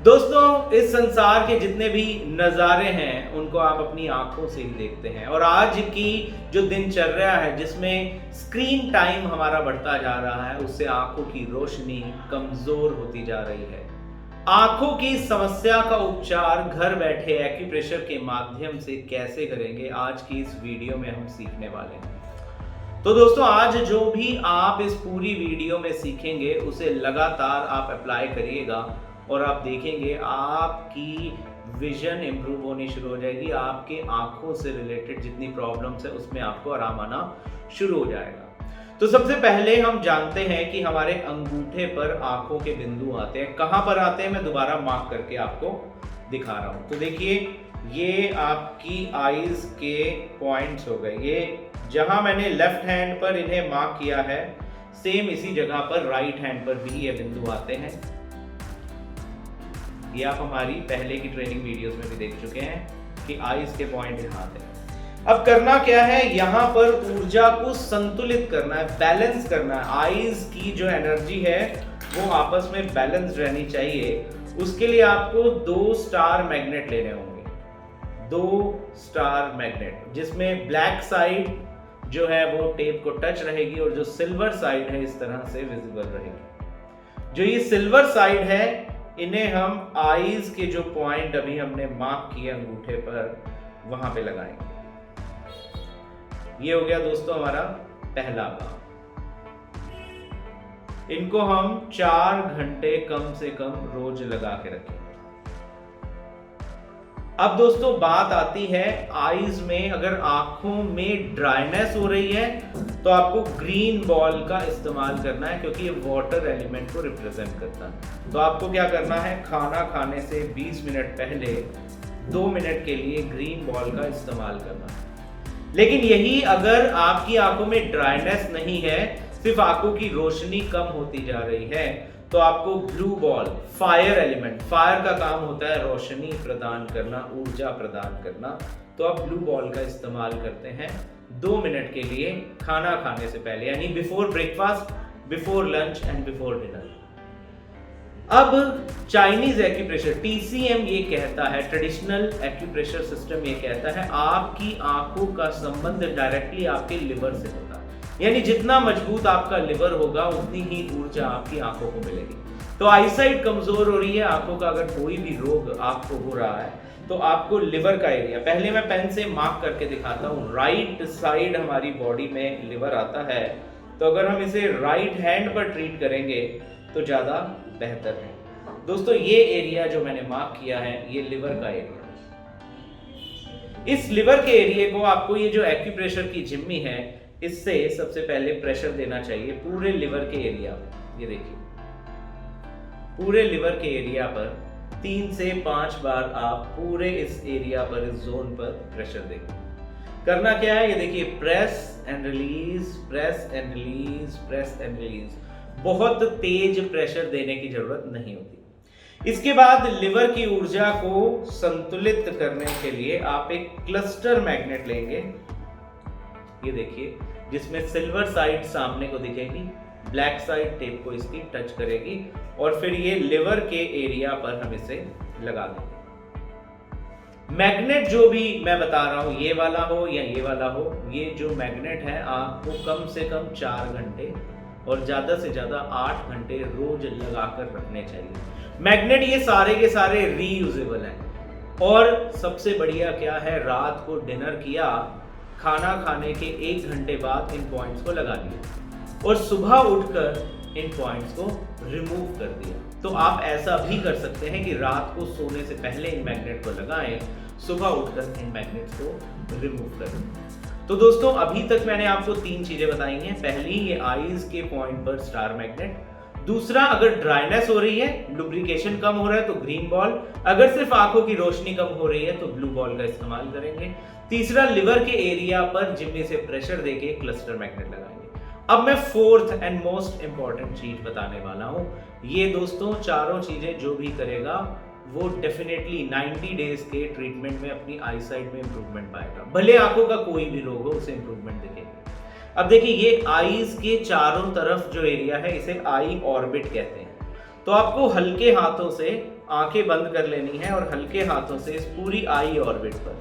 दोस्तों, इस संसार के जितने भी नज़ारे हैं उनको आप अपनी आंखों से ही देखते हैं और आज की जो दिनचर्या है जिसमें स्क्रीन टाइम हमारा बढ़ता जा रहा है उससे आंखों की रोशनी कमजोर होती जा रही है। आंखों की समस्या का उपचार घर बैठे एक्यूप्रेशर के माध्यम से कैसे करेंगे, आज की इस वीडियो में हम सीखने वाले हैं। तो दोस्तों, आज जो भी आप इस पूरी वीडियो में सीखेंगे उसे लगातार आप अप्लाई करिएगा और आप देखेंगे आपकी विजन इंप्रूव होनी शुरू हो जाएगी। आपके आंखों से रिलेटेड जितनी प्रॉब्लम्स है उसमें आपको आराम आना शुरू हो जाएगा। तो सबसे पहले हम जानते हैं कि हमारे अंगूठे पर आंखों के बिंदु आते हैं। कहां पर आते हैं मैं दोबारा मार्क करके आपको दिखा रहा हूं। तो देखिए, ये आपकी आईज के पॉइंट्स हो गए। ये जहां मैंने लेफ्ट हैंड पर इन्हें मार्क किया है, सेम इसी जगह पर राइट हैंड पर भी ये बिंदु आते हैं। ये आप हमारी पहले की ट्रेनिंग वीडियोस में भी देख चुके हैं कि आईज के पॉइंट यहाँ आते हैं। अब करना क्या है, यहाँ पर ऊर्जा को संतुलित करना है, बैलेंस करना है। आईज की जो एनर्जी है वो आपस में बैलेंस रहनी चाहिए। उसके लिए आपको 2 स्टार मैग्नेट लेने होंगे। 2 स्टार मैग्नेट जिसमें ब्लैक साइड जो है वो टेप को टच रहेगी और जो सिल्वर साइड है इस तरह से विजिबल रहेगी। जो ये सिल्वर साइड है इन्हें हम आईज के जो पॉइंट अभी हमने मार्क किए अंगूठे पर वहां पे लगाएंगे। ये हो गया दोस्तों हमारा पहला काम। इनको हम 4 घंटे कम से कम रोज लगा के रखें। अब दोस्तों बात आती है आईज में, अगर आंखों में ड्राइनेस हो रही है तो आपको ग्रीन बॉल का इस्तेमाल करना है क्योंकि ये वाटर एलिमेंट को रिप्रेजेंट करता है। तो आपको क्या करना है, खाना खाने से 20 मिनट पहले 2 मिनट के लिए ग्रीन बॉल का इस्तेमाल करना है। लेकिन यही अगर आपकी आंखों में ड्राइनेस नहीं है, सिर्फ आंखों की रोशनी कम होती जा रही है, तो आपको blue ball, fire element, fire का काम होता है रोशनी प्रदान करना, ऊर्जा प्रदान करना। तो आप ब्लू बॉल का इस्तेमाल करते हैं 2 मिनट के लिए खाना खाने से पहले, यानी before breakfast, before lunch and before dinner. अब चाइनीज एक्यूप्रेशर TCM ये कहता है, ट्रेडिशनल एक्यूप्रेशर सिस्टम ये कहता है आपकी आंखों का संबंध डायरेक्टली आपके लिवर से होता है। यानी जितना मजबूत आपका लिवर होगा उतनी ही ऊर्जा आपकी आंखों को मिलेगी। तो आईसाइट कमजोर हो रही है, आंखों का अगर कोई भी रोग आपको हो रहा है तो आपको लिवर का एरिया, पहले मैं पेन से मार्क करके दिखाता हूँ। राइट साइड हमारी बॉडी में लिवर आता है, तो अगर हम इसे राइट हैंड पर ट्रीट करेंगे तो ज्यादा बेहतर है। दोस्तों, ये एरिया जो मैंने मार्क किया है ये लिवर का एरिया। इस लिवर के एरिया को आपको ये जो एक्यूप्रेशर की जिम्मी है इससे सबसे पहले प्रेशर देना चाहिए पूरे लिवर के एरिया पर। ये देखिए, पूरे लिवर के एरिया पर 3 से 5 बार आप पूरे इस एरिया पर, इस जोन पर प्रेशर देंगे। करना क्या है, ये देखिए, press and release, press and release, press and release. बहुत तेज प्रेशर देने की जरूरत नहीं होती। इसके बाद लिवर की ऊर्जा को संतुलित करने के लिए आप एक क्लस्टर मैग्नेट लेंगे। ये देखिए, जिसमें सिल्वर साइड सामने को दिखेगी, ब्लैक साइड टेप को इसकी टच करेगी और फिर ये लिवर के एरिया पर हम इसे लगा देंगे। मैग्नेट जो भी मैं बता रहा हूं, ये वाला हो या ये वाला हो, ये जो मैग्नेट है आपको कम से कम 4 घंटे और ज्यादा से ज्यादा 8 घंटे रोज लगाकर रखने चाहिए। मैग्नेट ये सारे के सारे रीयूजेबल हैं। और सबसे बढ़िया क्या है, रात को डिनर किया, खाना खाने के 1 घंटे बाद इन पॉइंट्स को लगा दिया और सुबह उठकर इन पॉइंट्स को रिमूव कर दिया। तो आप ऐसा भी कर सकते हैं कि रात को सोने से पहले इन मैग्नेट को लगाएं, सुबह उठकर इन मैग्नेट्स को रिमूव कर दें। तो दोस्तों, अभी तक मैंने आपको 3 चीजें बताई हैं। पहली, ये आईज के पॉइंट पर स्टार मैग्नेट। दूसरा, अगर ड्राइनेस हो रही है, लुब्रिकेशन कम हो रहा है तो ग्रीन बॉल। अगर सिर्फ आंखों की रोशनी कम हो रही है तो ब्लू बॉल का इस्तेमाल करेंगे। तीसरा, लिवर के एरिया पर जिम्मी से प्रेशर देके क्लस्टर मैग्नेट लगाएंगे। अब मैं 4th एंड मोस्ट इंपॉर्टेंट चीज बताने वाला हूं। ये दोस्तों चारों चीजें जो भी करेगा वो डेफिनेटली 90 डेज के ट्रीटमेंट में अपनी आई साइट में इंप्रूवमेंट पाएगा। भले आंखों का कोई भी रोग हो उसे इंप्रूवमेंट दिखेगा। अब देखिए, ये आईज के चारों तरफ जो एरिया है इसे आई ऑर्बिट कहते हैं। तो आपको हल्के हाथों से आंखें बंद कर लेनी है और हल्के हाथों से इस पूरी आई ऑर्बिट पर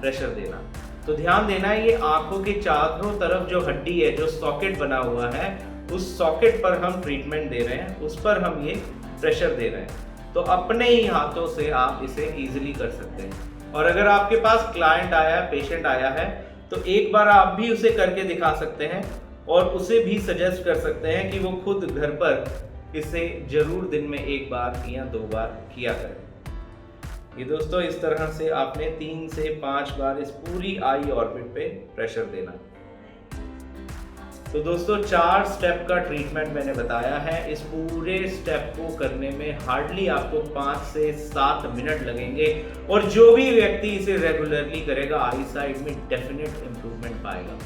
प्रेशर देना। तो ध्यान देना, ये आंखों के चारों तरफ जो हड्डी है, जो सॉकेट बना हुआ है, उस सॉकेट पर हम ट्रीटमेंट दे रहे हैं, उस पर हम ये प्रेशर दे रहे हैं। तो अपने ही हाथों से आप इसे इजीली कर सकते हैं। और अगर आपके पास क्लाइंट आया, पेशेंट आया है, तो एक बार आप भी उसे करके दिखा सकते हैं और उसे भी सजेस्ट कर सकते हैं कि वो खुद घर पर इसे जरूर दिन में 1 बार या 2 बार किया करें। ये दोस्तों, इस तरह से आपने 3 से 5 बार इस पूरी आई ऑर्बिट पे प्रेशर देना। तो दोस्तों 4 स्टेप का ट्रीटमेंट मैंने बताया है। इस पूरे स्टेप को करने में हार्डली आपको 5 से 7 मिनट लगेंगे और जो भी व्यक्ति इसे रेगुलरली करेगा आई साइट में डेफिनेट इंप्रूवमेंट पाएगा।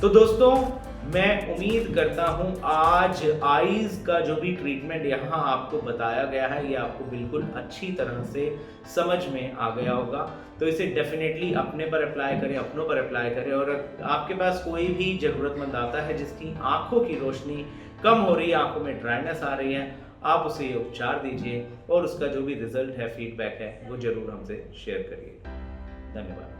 तो दोस्तों, मैं उम्मीद करता हूं आज आईज का जो भी ट्रीटमेंट यहाँ आपको बताया गया है, ये आपको बिल्कुल अच्छी तरह से समझ में आ गया होगा। तो इसे डेफिनेटली अपने पर अप्लाई करें, अपनों पर अप्लाई करें। और आपके पास कोई भी ज़रूरतमंद आता है जिसकी आंखों की रोशनी कम हो रही है, आंखों में ड्राइनेस आ रही है, आप उसे उपचार दीजिए और उसका जो भी रिजल्ट है, फीडबैक है, वो जरूर हमसे शेयर करिए। धन्यवाद।